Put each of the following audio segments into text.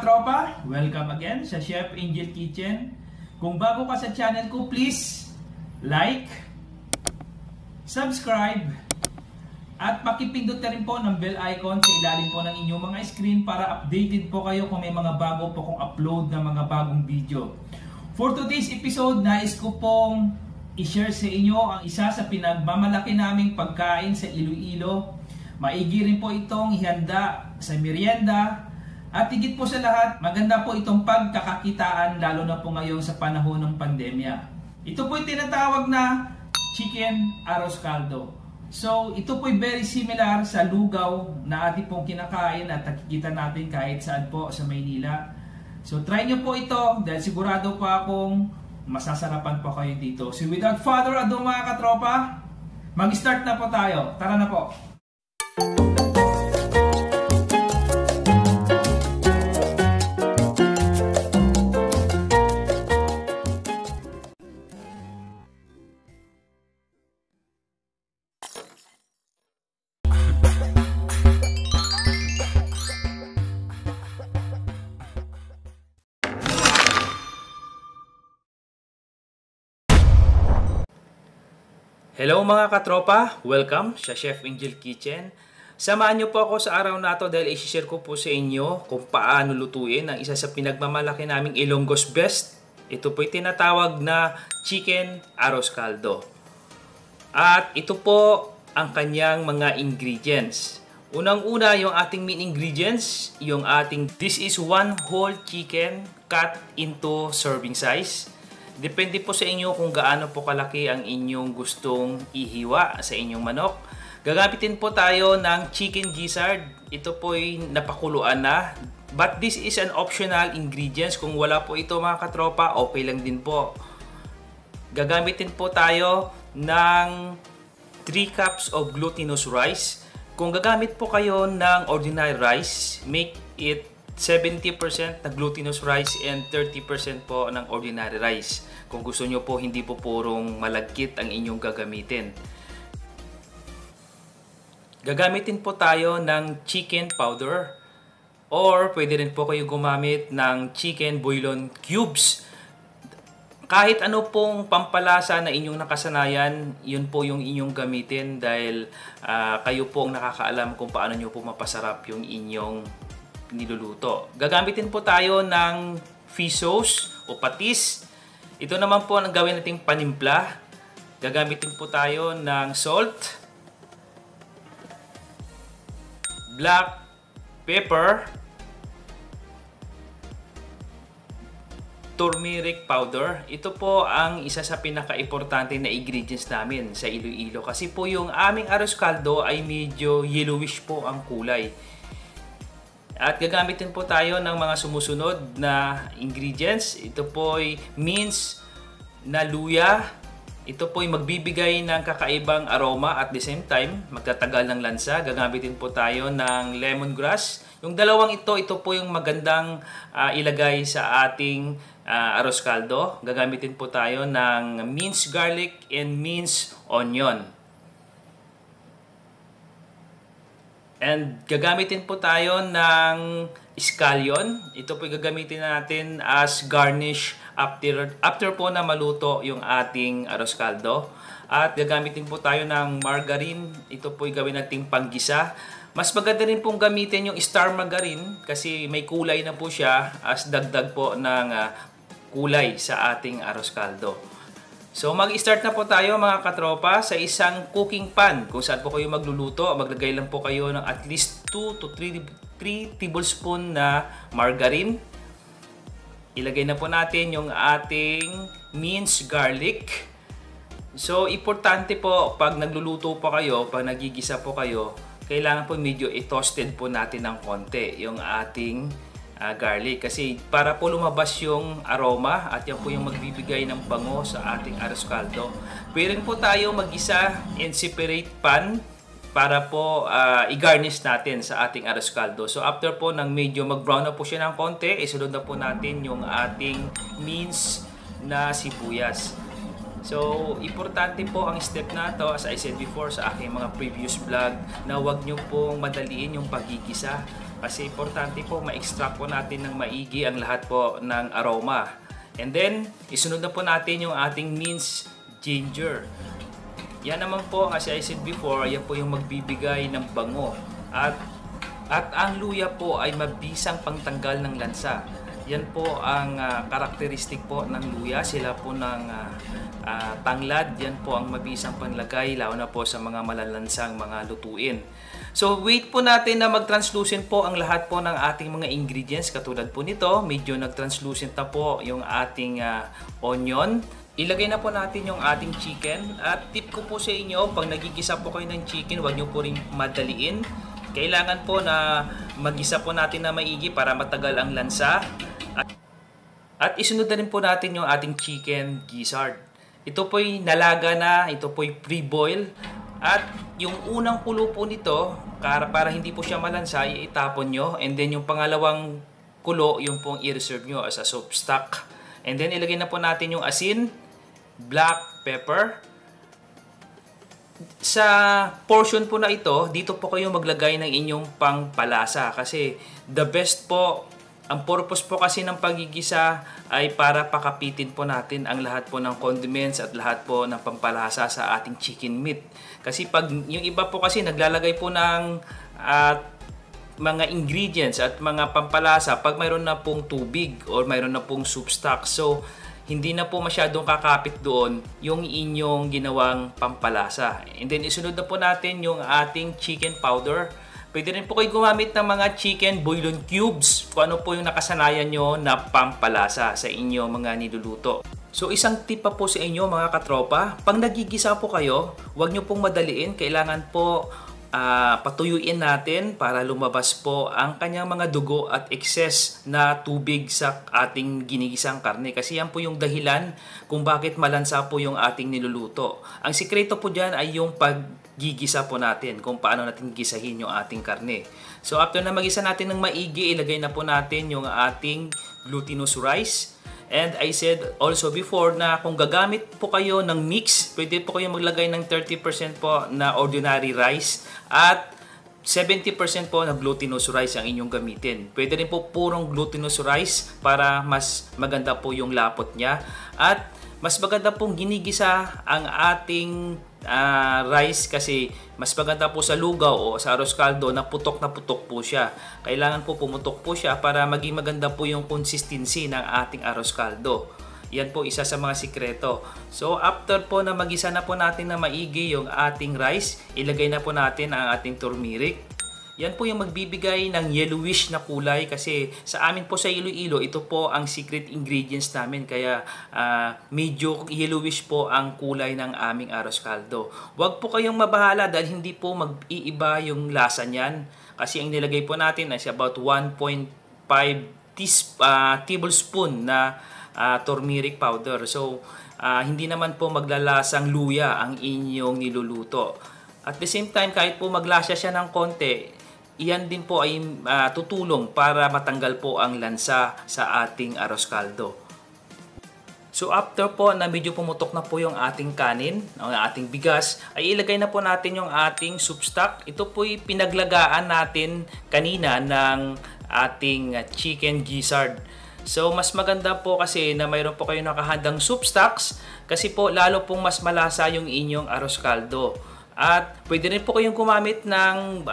katropa, welcome again sa Chef Angel Kitchen. Kung bago ka sa channel ko, please like, subscribe, at pakipindot na rin po ng bell icon sa ilalim po ng inyong mga screen para updated po kayo kung may mga bago po kong upload na mga bagong video. For today's episode, nais ko pong i-share sa inyo ang isa sa pinagmamalaki naming pagkain sa Iloilo. Maigi rin po itong ihanda sa merienda. At higit po sa lahat, maganda po itong pagkakakitaan lalo na po ngayon sa panahon ng pandemya. Ito po yung tinatawag na chicken arroz caldo. So ito po very similar sa lugaw na ating pong kinakain at nakikita natin kahit saan po sa Maynila. So try nyo po ito dahil sigurado po akong masasarapan po kayo dito. So without further ado mga katropa, mag-start na po tayo. Tara na po! Hello mga katropa! Welcome sa Chef Angel Kitchen. Samahan niyo po ako sa araw na ito dahil i-share ko po sa inyo kung paano lutuin ang isa sa pinagmamalaki naming Ilonggo's Best. Ito po yung tinatawag na chicken arroz caldo. At ito po ang kanyang mga ingredients. Unang-una yung ating main ingredients, this is one whole chicken cut into serving size. Depende po sa inyo kung gaano po kalaki ang inyong gustong ihiwa sa inyong manok. Gagamitin po tayo ng chicken gizzard. Ito po ay napakuluan na. But this is an optional ingredients. Kung wala po ito mga katropa, okay lang din po. Gagamitin po tayo ng 3 cups of glutinous rice. Kung gagamit po kayo ng ordinary rice, make it 70% na glutinous rice and 30% po ng ordinary rice. Kung gusto nyo po, hindi po purong malagkit ang inyong gagamitin. Gagamitin po tayo ng chicken powder or pwede rin po kayo gumamit ng chicken bouillon cubes. Kahit ano pong pampalasa na inyong nakasanayan, yun po yung inyong gamitin dahil kayo po ang nakakaalam kung paano nyo po mapasarap yung inyong niluluto. Gagamitin po tayo ng fish sauce o patis. Ito naman po ang gawin nating panimpla. Gagamitin po tayo ng salt, black pepper, turmeric powder. Ito po ang isa sa pinaka-importante na ingredients namin sa Iloilo kasi po yung aming arroz caldo ay medyo yellowish po ang kulay. At gagamitin po tayo ng mga sumusunod na ingredients. Ito po ay minced na luya. Ito po ay magbibigay ng kakaibang aroma at the same time magtatagal ng lansa. Gagamitin po tayo ng lemongrass. Yung dalawang ito po yung magandang ilagay sa ating arroz caldo. Gagamitin po tayo ng minced garlic and minced onion. And gagamitin po tayo ng scallion. Ito po gagamitin natin as garnish after po na maluto yung ating arroz caldo. At gagamitin po tayo ng margarine. Ito po gawin nating panggisa. Mas maganda rin pong gamitin yung star margarine kasi may kulay na po siya as dagdag po ng kulay sa ating arroz caldo. So mag-start na po tayo mga katropa sa isang cooking pan kung saan po kayo magluluto. Maglagay lang po kayo ng at least 2 to 3 tablespoon na margarine. Ilagay na po natin yung ating minced garlic. So importante po pag nagluluto po kayo, pag nagigisa po kayo, kailangan po medyo i-toasted po natin ng konti yung ating garlic kasi para po lumabas yung aroma at yan po yung magbibigay ng bango sa ating arroz caldo. Pwede po tayo mag-isa in separate pan para po i-garnish natin sa ating arroz caldo. So after po ng medyo mag-brown na po siya ng konti, isunod na po natin yung ating minced na sibuyas. So importante po ang step na to, as I said before sa aking mga previous vlog, na huwag nyo pong madaliin yung paggigisa. Kasi importante po ma-extract po natin ng maigi ang lahat po ng aroma. And then, isunod na po natin yung ating minced ginger. Yan naman po, as I said before, yan po yung magbibigay ng bango. At ang luya po ay mabisang pangtanggal ng lansa. Yan po ang karakteristik po ng luya. Sila po ng tanglad. Yan po ang mabisang panlagay, lalo na po sa mga malalansang mga lutuin. So wait po natin na mag-translucent po ang lahat po ng ating mga ingredients. Katulad po nito, medyo nag-translucent na po yung ating onion. Ilagay na po natin yung ating chicken. At tip ko po sa inyo, pag nagigisa po kayo ng chicken, huwag nyo po rin madaliin. Kailangan po na magisa po natin na maigi para matagal ang lansa. At isunod na rin po natin yung ating chicken gizzard. Ito po'y nalaga na, ito po'y pre-boil. At yung unang kulo po nito, para hindi po siya malansa, itapon nyo. And then yung pangalawang kulo, yung pong i-reserve nyo as a soup stock. And then ilagay na po natin yung asin, black pepper. Sa portion po na ito, dito po kayo maglagay ng inyong pangpalasa. Kasi the best po, ang purpose po kasi ng pagigisa ay para pakapitin po natin ang lahat po ng condiments at lahat po ng pampalasa sa ating chicken meat. Kasi pag yung iba po kasi naglalagay po ng mga ingredients at mga pampalasa pag mayroon na pong tubig or mayroon na pong soup stock. So, hindi na po masyadong kakapit doon yung inyong ginawang pampalasa. And then, isunod na po natin yung ating chicken powder. Pwede rin po kayo gumamit ng mga chicken bouillon cubes kung ano po yung nakasanayan nyo na pampalasa sa inyong mga niluluto. So isang tip pa po sa inyo mga katropa, pag nagigisa po kayo, huwag nyo pong madaliin. Kailangan po patuyuin natin para lumabas po ang kanyang mga dugo at excess na tubig sa ating ginigisang karne. Kasi yan po yung dahilan kung bakit malansa po yung ating niluluto. Ang sikreto po dyan ay yung paggigisa po natin, kung paano natin gisahin yung ating karne. So after na magisa natin ng maigi, ilagay na po natin yung ating glutinous rice. And I said also before na kung gagamit po kayo ng mix, pwede po kayo maglagay ng 30% po na ordinary rice at 70% po na glutinous rice ang inyong gamitin. Pwede rin po purong glutinous rice para mas maganda po yung lapot niya. At mas maganda pong ginigisa ang ating rice kasi mas maganda po sa lugaw o sa arroz caldo na putok po siya. Kailangan po pumutok po siya para maging maganda po yung consistency ng ating arroz caldo. Yan po isa sa mga sikreto. So after po na magisa na po natin na maigi yung ating rice, ilagay na po natin ang ating turmeric. Yan po yung magbibigay ng yellowish na kulay kasi sa amin po sa Iloilo, ito po ang secret ingredients namin. Kaya medyo yellowish po ang kulay ng aming arroz caldo. Huwag po kayong mabahala dahil hindi po mag-iiba yung lasa niyan. Kasi ang nilagay po natin ay about 1.5 tablespoon na turmeric powder. So, hindi naman po maglalasang luya ang inyong niluluto. At the same time, kahit po maglasa siya ng konti, iyan din po ay tutulong para matanggal po ang lansa sa ating arroz caldo. So after po na medyo pumutok na po yung ating kanin, ang ating bigas, ay ilagay na po natin yung ating soup stock. Ito po ay pinaglagaan natin kanina ng ating chicken gizzard. So mas maganda po kasi na mayroon po kayo nakahandang soup stocks kasi po lalo pong mas malasa yung inyong arroz caldo. At pwede rin po kayong gumamit ng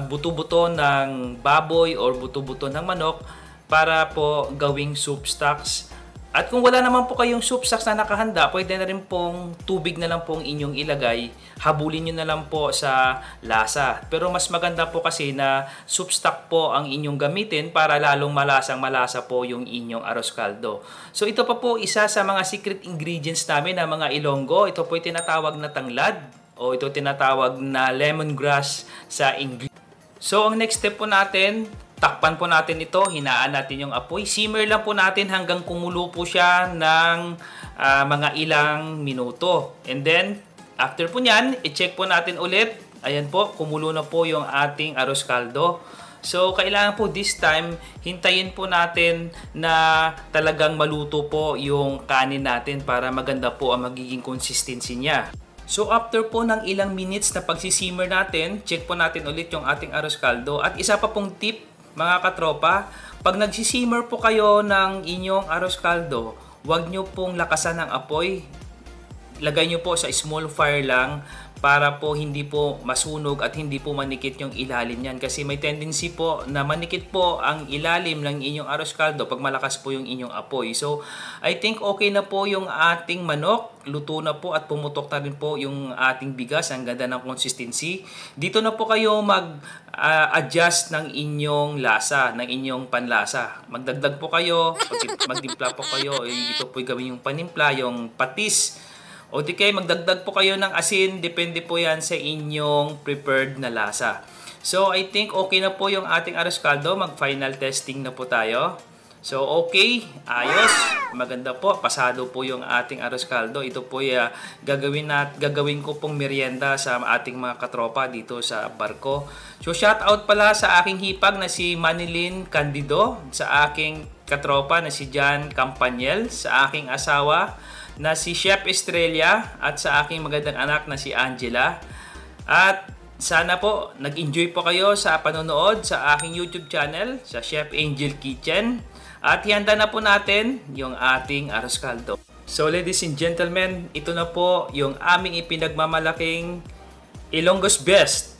buto-buto ng baboy or buto-buto ng manok para po gawing soup stocks. At kung wala naman po kayong soup stocks na nakahanda, pwede na rin pong tubig na lang pong inyong ilagay. Habulin nyo na lang po sa lasa. Pero mas maganda po kasi na soup stock po ang inyong gamitin para lalong malasa po yung inyong arroz caldo. So ito pa po isa sa mga secret ingredients namin na mga Ilonggo. Ito po yung tinatawag na tanglad o ito tinatawag na lemongrass sa English. So ang next step po natin, takpan po natin ito, hinaan natin yung apoy. Simmer lang po natin hanggang kumulo po siya ng mga ilang minuto. And then, after po nyan, i-check po natin ulit. Ayan po, kumulo na po yung ating arroz caldo. So, kailangan po this time, hintayin po natin na talagang maluto po yung kanin natin para maganda po ang magiging consistency niya. So after po ng ilang minutes na pagsisimmer natin, check po natin ulit yung ating arroz caldo. At isa pa pong tip mga katropa, pag nagsisimmer po kayo ng inyong arroz caldo, huwag nyo pong lakasan ng apoy. Lagay nyo po sa small fire lang para po hindi po masunog at hindi po manikit yung ilalim niyan. Kasi may tendency po na manikit po ang ilalim ng inyong arroz caldo pag malakas po yung inyong apoy. So, I think okay na po yung ating manok. Luto na po at pumutok na rin po yung ating bigas. Ang ganda ng consistency. Dito na po kayo mag-adjust ng inyong lasa, ng inyong panlasa. Magdagdag po kayo, magtimpla po kayo. Ito po gawin yung panimpla, yung patis. O di kayo magdagdag po kayo ng asin, depende po yan sa inyong preferred na lasa. So I think okay na po yung ating arroz caldo, mag-final testing na po tayo. So okay, ayos, maganda po, pasado po yung ating arroz caldo. Ito po gagawin ko pong merienda sa ating mga katropa dito sa barko. So shout out pala sa aking hipag na si Manilyn Candido, sa aking katropa na si John Campaniel, sa aking asawa na si Chef Estrella at sa aking magandang anak na si Angela. At sana po nag-enjoy po kayo sa panonood sa aking YouTube channel, sa Chef Angel Kitchen. At ihanda na po natin yung ating arroz caldo. So ladies and gentlemen, ito na po yung aming ipinagmamalaking Ilonggo's Best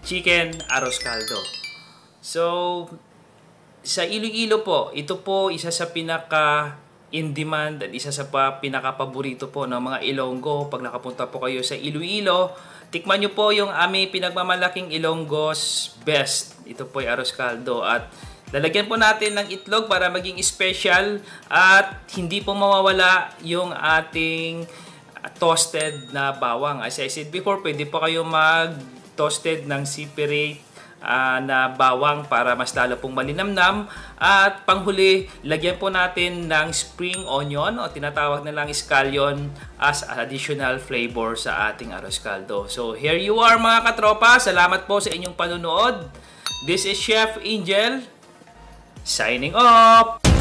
Chicken Arroz Caldo. So sa Iloilo po, ito po isa sa pinaka in demand at isa sa pinaka-paborito po ng mga Ilonggo. Pag nakapunta po kayo sa Iloilo, tikman nyo po yung aming pinagmamalaking Ilonggo's Best. Ito po ay arroz caldo at lalagyan po natin ng itlog para maging special at hindi po mawawala yung ating toasted na bawang. As I said before, pwede po kayo mag-toasted ng separate na bawang para mas lalo pong malinamnam. At panghuli, lagyan po natin ng spring onion o tinatawag na lang scallion as additional flavor sa ating arroz caldo. So here you are mga katropa, salamat po sa inyong panunood. This is Chef Angel signing off.